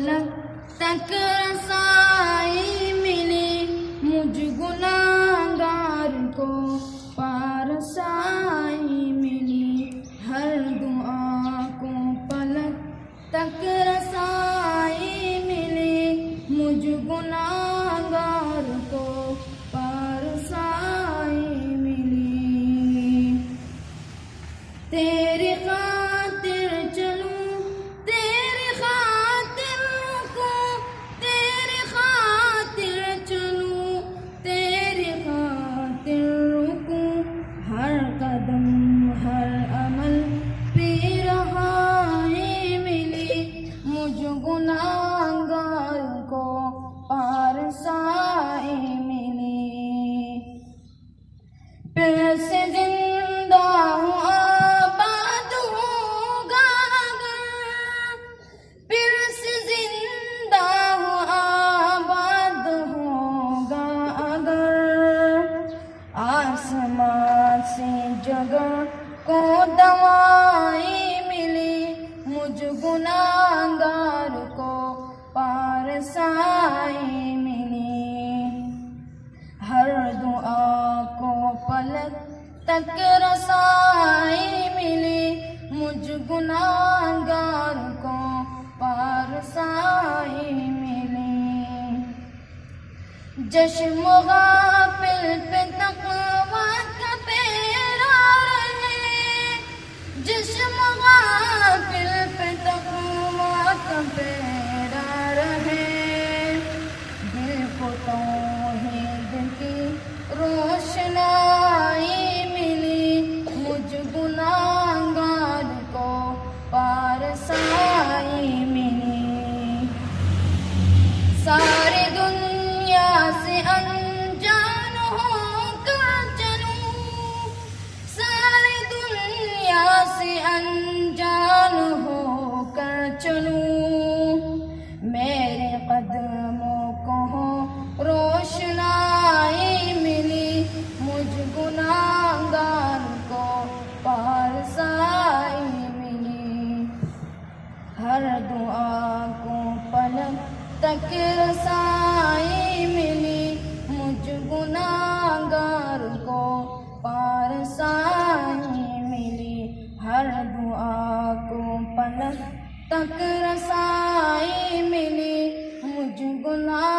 پلک تک رسائی ملی، مجھ گناہگار کو پارسائی ملی، ہر دعا کو پلک تک رسائی ملی، مجھ گناہگار کو پارسائی ملی۔ تیری خاطر چلوں، تیری خاطر رکوں، تیری خاطر چلوں، تیری خاطر رکوں، ہر قدم ہر عمل پہ رہائی ملی، مجھ گناہگار کو پارسائی ملی۔ پھر سے زندہ ہوں آباد ہوگا اگر، پھر سے زندہ ہوں آباد ہوگا اگر، آسمان سے جگہ کو دوائی ملی، مجھ گناہگار کو پارسائی ملی، ہر دعا کو پلک تک رسائی ملی، مجھ گناہگار کو پارسائی ملی۔ چشم غافل پہ تقویٰ کا پیرا رہے، چشم غافل پہ تقویٰ کا پیرا رہے، دل کو توحید کی روشنائی ملی، مجھ گناہگار کو پارسائی ملی۔ ساری دنیا سے انجان ہو کر چلوں، ساری دنیا سے انجان ہو کر چلوں، میرے قدموں کو ہو روشنائی ملی، مجھ گناہگار کو پارسائی ملی، ہر دعا کو پلک تک رسائی ملی، مجھ گناہگار کو پارسائی ملی، ہر دعا کو پلک تک رسائی ملی، مجھ گناہ